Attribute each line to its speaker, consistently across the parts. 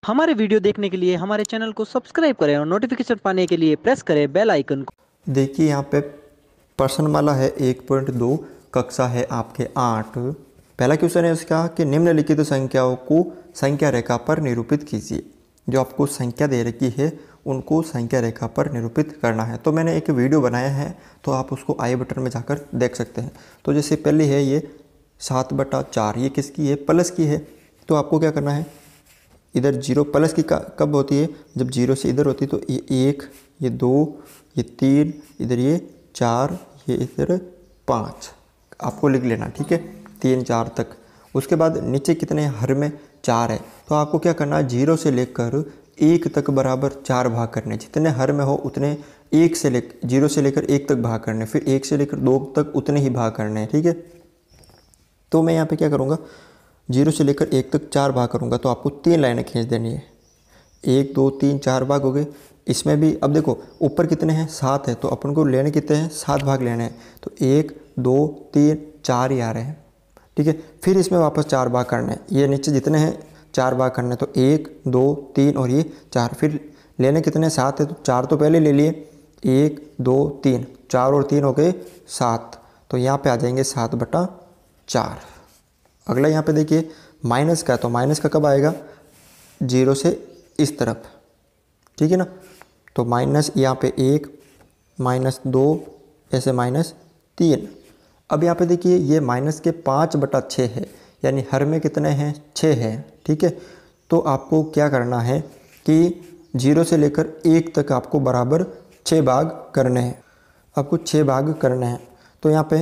Speaker 1: हमारे वीडियो देखने के लिए हमारे चैनल को सब्सक्राइब करें और नोटिफिकेशन पाने के लिए प्रेस करें बेल आइकन को।
Speaker 2: देखिए यहाँ पे प्रश्नमाला है 1.2, कक्षा है आपके 8। पहला क्वेश्चन है इसका कि निम्नलिखित संख्याओं को संख्या रेखा पर निरूपित कीजिए। जो आपको संख्या दे रखी है उनको संख्या रेखा पर निरूपित करना है। तो मैंने एक वीडियो बनाया है, तो आप उसको आई बटन में जाकर देख सकते हैं। तो जैसे पहली है ये 7/4, ये किसकी है? प्लस की है। तो आपको क्या करना है, इधर जीरो प्लस की कब होती है? जब जीरो से इधर होती है। तो ये 1, ये 2, ये 3, इधर ये 4, ये इधर 5 आपको लिख लेना, ठीक है, 3 4 तक। उसके बाद नीचे कितने हर में 4 है, तो आपको क्या करना है, 0 से लेकर 1 तक बराबर 4 भाग करने। जितने हर में हो उतने 0 से लेकर 1 तक भाग करने, फिर 1 से लेकर 2 तक उतने ही भाग करने हैं, ठीक है। तो मैं यहाँ पे क्या करूँगा, 0 से लेकर 1 तक 4 भाग करूँगा। तो आपको 3 लाइनें खींच देनी है। 1 2 3 4 भाग हो गए। इसमें भी अब देखो ऊपर कितने हैं, 7 है, तो अपन को लेने कितने हैं, 7 भाग लेने हैं। तो 1 2 3 4 ही आ रहे हैं, ठीक है। फिर इसमें वापस 4 भाग करने हैं। ये नीचे जितने हैं 4 भाग करने हैं। तो 1 2 3 और ये 4। फिर लेने कितने, 7 है, तो 4 तो पहले ले लिए। 1 2 3, 4 और 3 हो गए 7। तो यहाँ पे आ जाएंगे 7/4। अगला यहाँ पे देखिए माइनस का, तो माइनस का कब आएगा, 0 से इस तरफ, ठीक है ना। तो माइनस यहाँ पे 1, -2, ऐसे -3। अब यहाँ पे देखिए ये माइनस के 5/6 है, यानी हर में कितने हैं, 6 है, ठीक है। तो आपको क्या करना है कि 0 से लेकर 1 तक आपको बराबर 6 भाग करने हैं। आपको 6 भाग करने हैं। तो यहाँ पे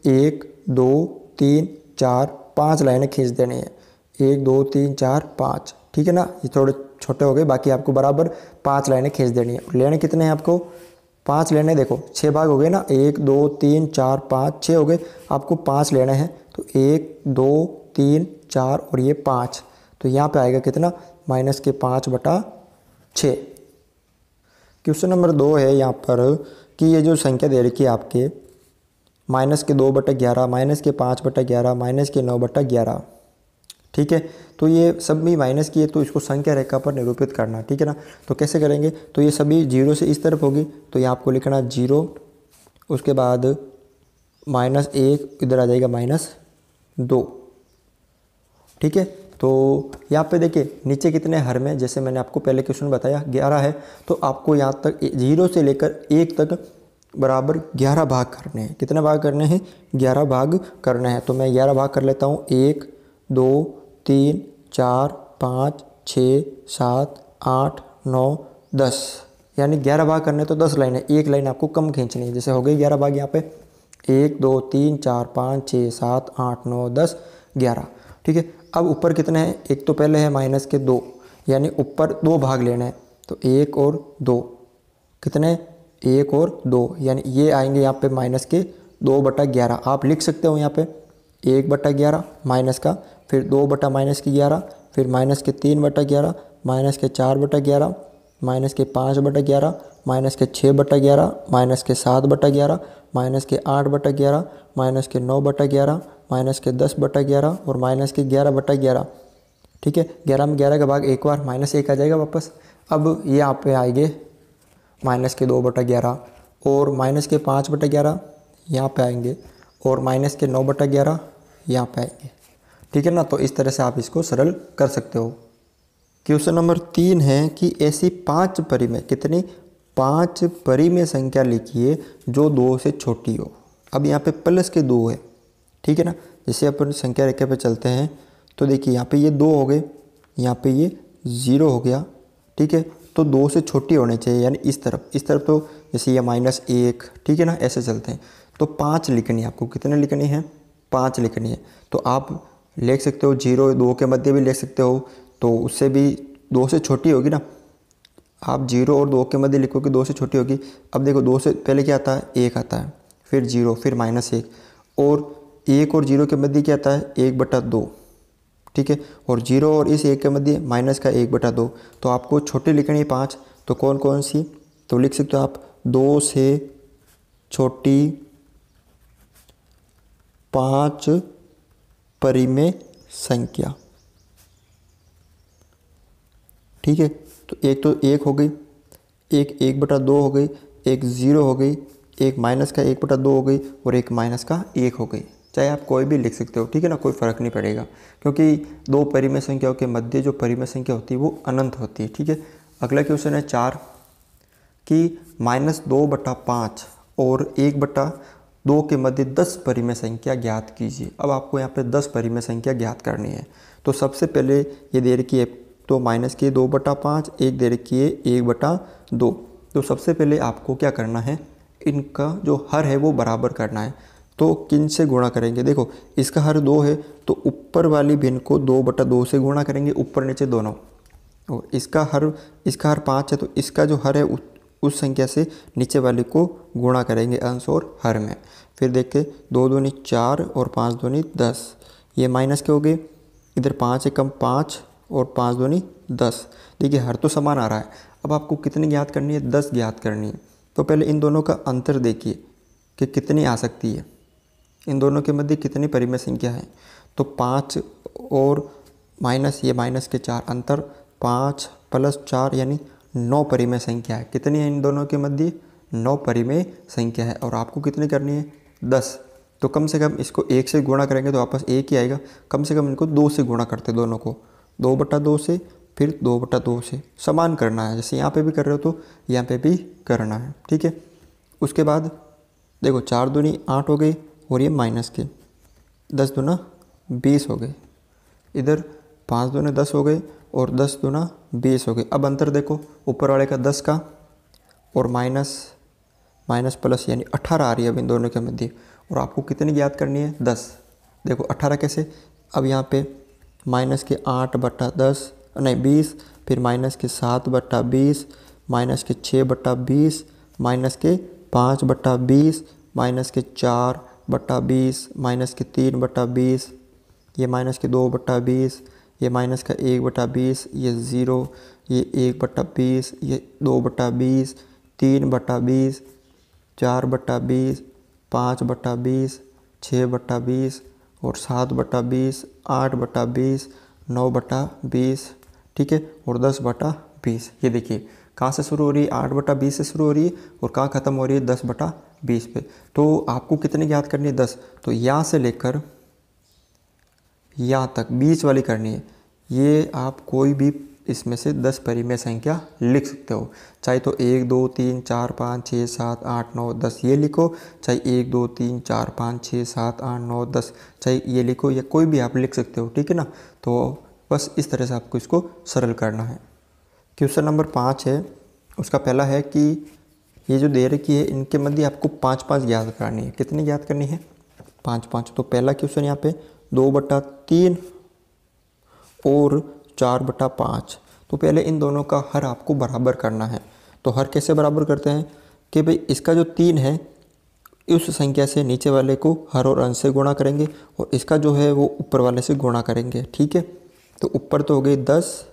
Speaker 2: 1 2 3 4 5 लाइनें खींच देनी है। 1 2 3 4 5, ठीक है ना। ये थोड़े छोटे हो गए, बाकी आपको बराबर 5 लाइनें खींच देनी है। लेने कितने हैं आपको, 5 लेने। देखो 6 भाग हो गए ना, 1 2 3 4 5 6 हो गए। आपको 5 लेने हैं। तो 1 2 3 4 और ये 5। तो यहाँ पे आएगा कितना, -5/6। क्वेश्चन नंबर 2 है यहाँ पर कि ये जो संख्या दे रखी है आपके -2/11, -5/11, -9/11, ठीक है। तो ये सब भी माइनस की है, तो इसको संख्या रेखा पर निरूपित करना, ठीक है ना। तो कैसे करेंगे, तो ये सभी 0 से इस तरफ होगी। तो यहाँ आपको लिखना 0, उसके बाद -1, इधर आ जाएगा -2, ठीक है। तो यहाँ पे देखिए नीचे कितने हर में, जैसे मैंने आपको पहले क्वेश्चन बताया 11 है। तो आपको यहाँ तक 0 से लेकर 1 तक बराबर 11 भाग करने हैं। कितने भाग करने हैं, 11 भाग करने हैं। तो मैं 11 भाग कर लेता हूँ। 1 2 3 4 5 6 7 8 9 10, यानी 11 भाग करने तो 10 लाइन है। एक लाइन आपको कम खींचनी है। जैसे हो गई 11 भाग यहाँ पे, 1 2 3 4 5 6 7 8 9 10 11, ठीक है। अब ऊपर कितने हैं, एक तो पहले है -2, यानी ऊपर 2 भाग लेने हैं। तो 1 और 2, कितने, 1 और 2, यानी ये आएंगे यहाँ पे -2/11। आप लिख सकते हो यहाँ पे 1/11 माइनस का, फिर 2/-11, फिर -3/11, -4/11, -5/11, -6/11, -7/11, -8/11, -9/11, -10/11 और -11/11, ठीक है। 11 में 11 का भाग एक बार, -1 आ जाएगा वापस। अब ये यहाँ पे आएंगे -2/11 और -5/11 यहाँ पे आएंगे, और -9/11 यहाँ पे आएंगे, ठीक है ना। तो इस तरह से आप इसको सरल कर सकते हो। क्वेश्चन नंबर 3 है कि ऐसी 5 परिमेय, कितनी, 5 परिमेय संख्या लिखिए जो 2 से छोटी हो। अब यहाँ पे प्लस के 2 है, ठीक है ना। जैसे अपन संख्या रेखा पे चलते हैं, तो देखिए यहाँ पे ये 2 हो गए, यहाँ पे ये 0 हो गया, ठीक है। तो 2 से छोटी होनी चाहिए, यानी इस तरफ तो जैसे ये -1, ठीक है ना, ऐसे चलते हैं। तो 5 लिखनी है आपको। कितने लिखनी है, 5 लिखनी है। तो आप लिख सकते हो 0 2 के मध्य भी लिख सकते हो, तो उससे भी 2 से छोटी होगी ना। आप 0 और 2 के मध्य लिखोगे, 2 से छोटी होगी। अब देखो 2 से पहले क्या आता है, 1 आता है, फिर 0, फिर -1, और 1 और 0 के मध्य क्या आता है, 1/2, ठीक है। और 0 और इस 1 के मध्य माइनस का 1/2। तो आपको छोटी लिखनी है 5। तो कौन कौन सी, तो लिख सकते हो आप 2 से छोटी 5 परिमेय संख्या। ठीक है। तो एक हो गई, एक 1/2 हो गई, एक 0 हो गई, एक माइनस का 1/2 हो गई और एक माइनस का 1 हो गई। चाहे आप कोई भी लिख सकते हो, ठीक है ना, कोई फ़र्क नहीं पड़ेगा, क्योंकि दो परिमेय संख्याओं के मध्य जो परिमेय संख्या होती है वो अनंत होती है, ठीक है। अगला क्वेश्चन है 4 कि -2/5 और 1/2 के मध्य 10 परिमेय संख्या ज्ञात कीजिए। अब आपको यहाँ पे 10 परिमेय संख्या ज्ञात करनी है। तो सबसे पहले ये दे रखी है, तो माइनस की 2/5, एक दे रखी है 1/2। तो सबसे पहले आपको क्या करना है, इनका जो हर है वो बराबर करना है। तो किन से गुणा करेंगे, देखो इसका हर 2 है तो ऊपर वाली भिन्न को 2/2 से गुणा करेंगे, ऊपर नीचे दोनों। और इसका हर 5 है तो इसका जो हर है उस संख्या से नीचे वाले को गुणा करेंगे अंश और हर में। फिर देखते 2 दूनी 4 और 5 दूनी 10, ये माइनस के हो गए। इधर 5 एकम 5 और 5 दूनी 10। देखिए हर तो समान आ रहा है। अब आपको कितनी ज्ञात करनी है, 10 ज्ञात करनी है। तो पहले इन दोनों का अंतर देखिए कि कितनी आ सकती है, इन दोनों के मध्य कितनी परिमेय संख्या है। तो 5 और माइनस ये माइनस के 4, अंतर 5 + 4 यानी 9 परिमेय संख्या है। कितनी है इन दोनों के मध्य, 9 परिमेय संख्या है। और आपको कितनी करनी है, 10। तो कम से कम इसको 1 से गुणा करेंगे तो वापस 1 ही आएगा। कम से कम इनको 2 से गुणा करते दोनों को, 2/2 से, फिर 2/2 से समान करना है। जैसे यहाँ पे भी कर रहे हो तो यहाँ पे भी करना है, ठीक है। उसके बाद देखो 4 दूनी 8 हो गई और ये माइनस के 10 दूना 20 हो गए। इधर 5 दूने 10 हो गए और 10 दूना 20 हो गए। अब अंतर देखो, ऊपर वाले का 10 का और माइनस प्लस यानी 18 आ रही है अब इन दोनों के मध्य। और आपको कितनी ज्ञात करनी है, 10। देखो 18 कैसे, अब यहाँ पे माइनस के 8/10 नहीं 20, फिर माइनस के 7/20, माइनस के 6/20, माइनस के 5/20, माइनस के 4/20, माइनस के 3/20, ये माइनस के 2/20, ये माइनस का 1/20, ये 0, ये 1/20, ये 2/20, 3/20, 4/20, 5/20, 6/20 और 7/20, 8/20, 9/20, ठीक है, और 10/20। ये देखिए कहाँ से शुरू हो रही है, 8/20 से शुरू हो रही है और कहाँ ख़त्म हो रही है, 10/20 पे। तो आपको कितनी ज्ञात करनी है, 10। तो यहाँ से लेकर यहाँ तक बीच वाली करनी है। ये आप कोई भी इसमें से 10 परिमेय संख्या लिख सकते हो, चाहे तो 1 2 3 4 5 6 7 8 9 10 ये लिखो, चाहे 1 2 3 4 5 6 7 8 9 10 चाहे ये लिखो, या कोई भी आप लिख सकते हो, ठीक है ना। तो बस इस तरह से आपको इसको सरल करना है। क्वेश्चन नंबर 5 है, उसका पहला है कि ये जो दे रखी है इनके मध्य आपको 5-5 ज्ञात करनी है। कितनी ज्ञात करनी है, 5-5। तो पहला क्वेश्चन यहाँ पे 2/3 और 4/5। तो पहले इन दोनों का हर आपको बराबर करना है। तो हर कैसे बराबर करते हैं कि भाई इसका जो 3 है उस संख्या से नीचे वाले को हर और अंश से गुणा करेंगे और इसका जो है वो ऊपर वाले से गुणा करेंगे, ठीक है। तो ऊपर तो हो गई 10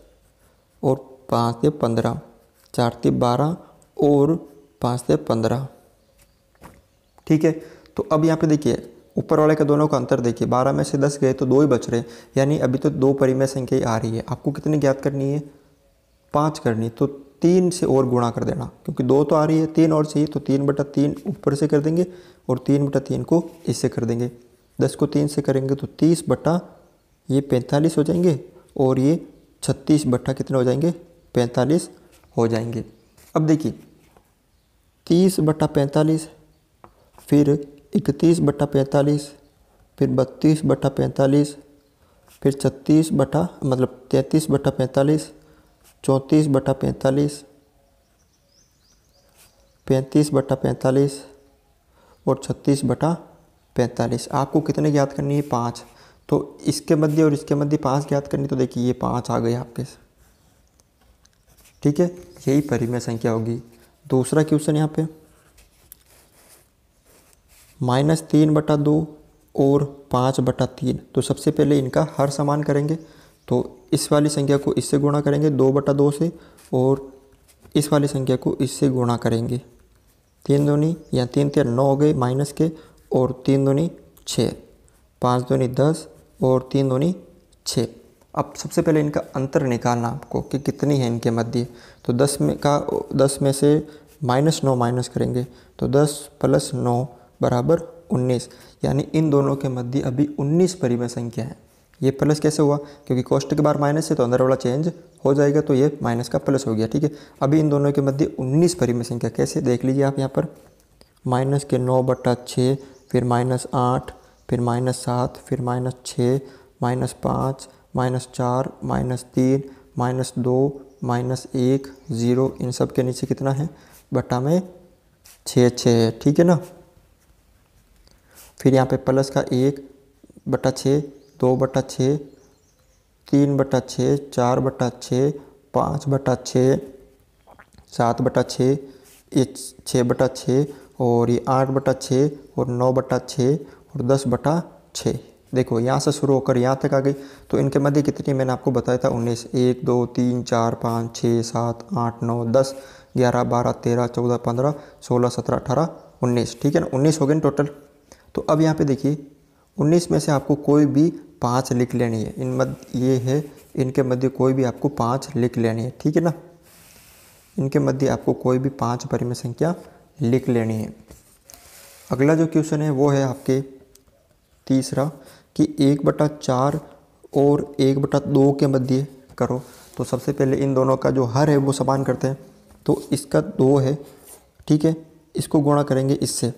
Speaker 2: और 5 से 15, 4 से 12 और 5 से 15, ठीक है। तो अब यहाँ पे देखिए ऊपर वाले का दोनों का अंतर देखिए, 12 में से 10 गए तो 2 ही बच रहे, यानी अभी तो 2 परिमेय संख्या ही आ रही है। आपको कितनी ज्ञात करनी है, 5 करनी। तो 3 से और गुणा कर देना, क्योंकि 2 तो आ रही है, 3 और चाहिए, तो 3/3 ऊपर से कर देंगे और 3/3 को इससे कर देंगे। 10 को 3 से करेंगे तो 30/45 हो जाएंगे और ये 36 कितने हो जाएंगे, 45 हो जाएंगे। अब देखिए 30/45, फिर 31/45, फिर 32/45, फिर 33/45, 34/45, 35/45 और 36/45। आपको कितने ज्ञात करनी है, 5। तो इसके मध्य और इसके मध्य 5 ज्ञात करनी, तो देखिए ये 5 आ गए आपके, ठीक है। यही परिमेय संख्या होगी। दूसरा क्वेश्चन यहाँ पे -3/2 और 5/3। तो सबसे पहले इनका हर समान करेंगे। तो इस वाली संख्या को इससे गुणा करेंगे 2/2 से और इस वाली संख्या को इससे गुणा करेंगे। 3 दूनी या 3 3 9 हो गए माइनस के और 3 दूनी 6, 5 दूनी 10 और 3 दूनी 6। अब सबसे पहले इनका अंतर निकालना आपको कि कितनी है इनके मध्य। तो 10 में से -9 माइनस करेंगे तो 10 + 9 = 19, यानी इन दोनों के मध्य अभी 19 परिमेय संख्या है। ये प्लस कैसे हुआ, क्योंकि कोष्टक के बाहर माइनस है तो अंदर वाला चेंज हो जाएगा, तो ये माइनस का प्लस हो गया। ठीक है, अभी इन दोनों के मध्य 19 परिमेय संख्या कैसे देख लीजिए आप यहाँ पर। -9/6, फिर -8, फिर -7, फिर -6, -5, -4, -3, -2, -1, 0, इन सब के नीचे कितना है, बटा में 6 है। ठीक है ना। फिर यहाँ पे प्लस का 1/6, 2/6, 3/6, 4/6, 5/6, 7/6, ये 6/6 और ये 8/6 और 9/6 और 10/6। देखो यहाँ से शुरू होकर यहाँ तक आ गई, तो इनके मध्य कितनी मैंने आपको बताया था 19। 1 2 3 4 5 6 7 8 9 10 11 12 13 14 15 16 17 18 19। ठीक है ना, 19 हो गए टोटल। तो अब यहाँ पे देखिए 19 में से आपको कोई भी 5 लिख लेनी है। ये है इनके मध्य कोई भी आपको 5 लिख लेनी है। ठीक है ना, इनके मध्य आपको कोई भी 5 परिमेय संख्या लिख लेनी है। अगला जो क्वेश्चन है वो है आपके तीसरा कि 1/4 और 1/2 के मध्य करो। तो सबसे पहले इन दोनों का जो हर है वो समान करते हैं। तो इसका 2 है, ठीक है, इसको गुणा करेंगे इससे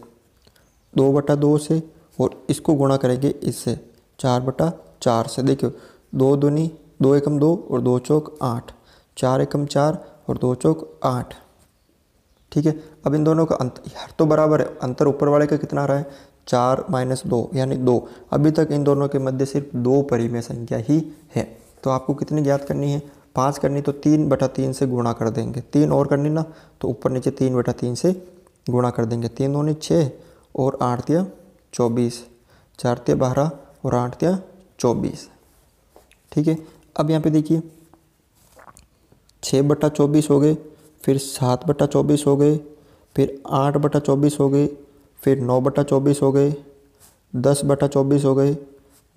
Speaker 2: 2/2 से, और इसको गुणा करेंगे इससे 4/4 से। देखियो 2 दूनी 2 एकम 2 और 2 चौक 8, 4 एकम 4 और 2 चौक 8। ठीक है, अब इन दोनों का अंतर तो बराबर है, अंतर ऊपर वाले का कितना आ रहा है 4 - 2 यानी 2। अभी तक इन दोनों के मध्य सिर्फ 2 परिमेय संख्या ही है। तो आपको कितनी ज्ञात करनी है, 5 करनी, तो 3/3 से गुणा कर देंगे। 3 और करनी ना, तो ऊपर नीचे 3/3 से गुणा कर देंगे। 3 दूनी 6 और 8 तिया 24, 4 तिया 12 और 8 तिया 24। ठीक है, अब यहाँ पे देखिए 6/24 हो गए, फिर 7/24 हो गए, फिर 8/24 हो गए, फिर 9/24 हो गए, 10/24 हो गए,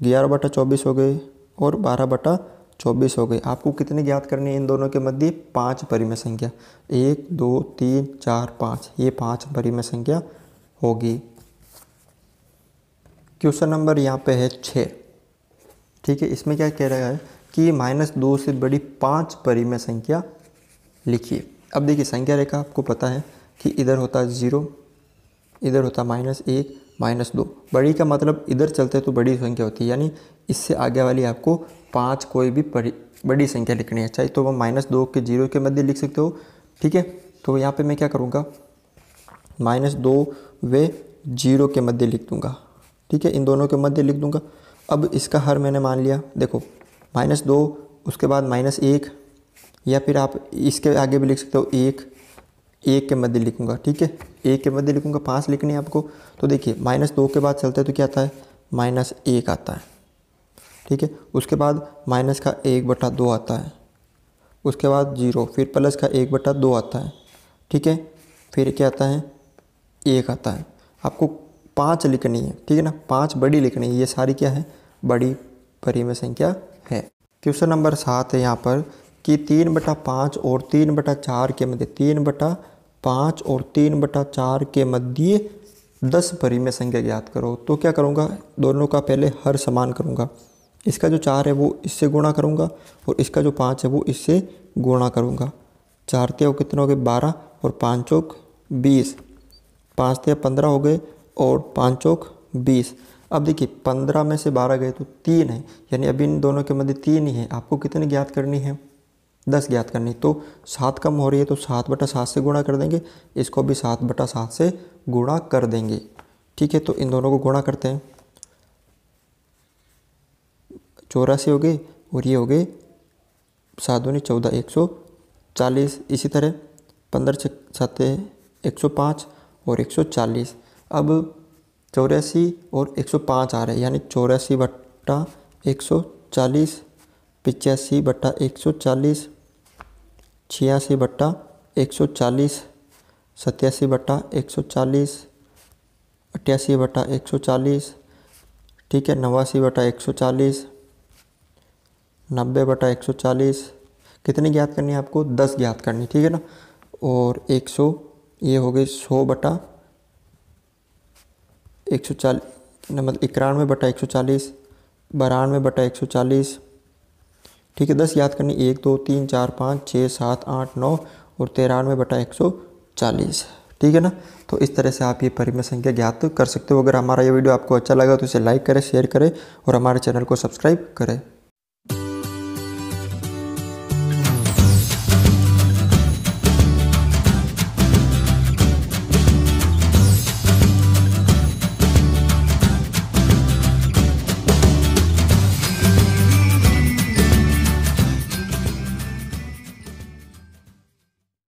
Speaker 2: 11/24 हो गए और 12/24 हो गए। आपको कितनी ज्ञात करनी है इन दोनों के मध्य 5 परिमेय संख्या। 1 2 3 4 5, ये 5 परिमेय संख्या होगी। क्वेश्चन नंबर यहाँ पे है 6। ठीक है, इसमें क्या कह रहा है कि -2 से बड़ी 5 परिमेय संख्या लिखिए। अब देखिए संख्या रेखा आपको पता है कि इधर होता है 0, इधर होता -1 -2। बड़ी का मतलब इधर चलते तो बड़ी संख्या होती है, यानी इससे आगे वाली आपको 5 कोई भी बड़ी संख्या लिखनी है, चाहे तो वो -2 के 0 के मध्य लिख सकते हो। ठीक है, तो यहाँ पे मैं क्या करूँगा, -2 व 0 के मध्य लिख दूँगा। ठीक है, इन दोनों के मध्य लिख दूँगा। अब इसका हर मैंने मान लिया, देखो -2 उसके बाद -1, या फिर आप इसके आगे भी लिख सकते हो 1 के मध्य लिखूंगा। ठीक है, 1 के मध्य लिखूंगा, 5 लिखनी है आपको। तो देखिए -2 के बाद चलते हैं तो क्या आता है -1 आता है। ठीक है, उसके बाद माइनस का 1/2 आता है, उसके बाद 0, फिर प्लस का 1/2 आता है। ठीक है, फिर क्या आता है 1 आता है। आपको 5 लिखनी है, ठीक है ना, 5 बड़ी लिखनी है। ये सारी क्या है, बड़ी परिमेय संख्या है। क्वेश्चन नंबर 7 है यहाँ पर कि 3/5 और 3/4 के मध्य 3/5 और 3/4 के मध्य 10 परिमेय संख्या ज्ञात करो। तो क्या करूँगा, दोनों का पहले हर समान करूँगा। इसका जो 4 है वो इससे गुणा करूँगा और इसका जो 5 है वो इससे गुणा करूँगा। 4 तिया कितने हो गए 12 और 5 चौक 20, 5 तिया 15 हो गए और 5 चौक 20। अब देखिए 15 में से 12 गए तो 3 है, यानी अभी इन दोनों के मध्य 3 ही है। आपको कितनी ज्ञात करनी है 10 ज्ञात करनी। तो 7 कम हो रही है तो 7/7 से गुणा कर देंगे, इसको भी 7/7 से गुणा कर देंगे। ठीक है, तो इन दोनों को गुणा करते हैं। 84 हो गए और ये हो गए 7 दूनी 14, 140। इसी तरह 15 6 7 105 और 140। अब 84 और 105 आ रहे हैं, यानी 84/140, 85/140, 86/140, 87/140, 88/140। ठीक है, 89/140, 90/140 कितनी ज्ञात करनी है आपको? 10 ज्ञात करनी, ठीक है ना। और 100 ये हो गई 100/140, मतलब 91/140, 92/140, ठीक है। 10 याद करनी, 1 2 3 4 5 6 7 8 9 और 93/140, ठीक है ना। तो इस तरह से आप ये परिमेय संख्या ज्ञात कर सकते हो। अगर हमारा ये वीडियो आपको अच्छा लगा तो इसे लाइक करें, शेयर करें और हमारे चैनल को सब्सक्राइब करें।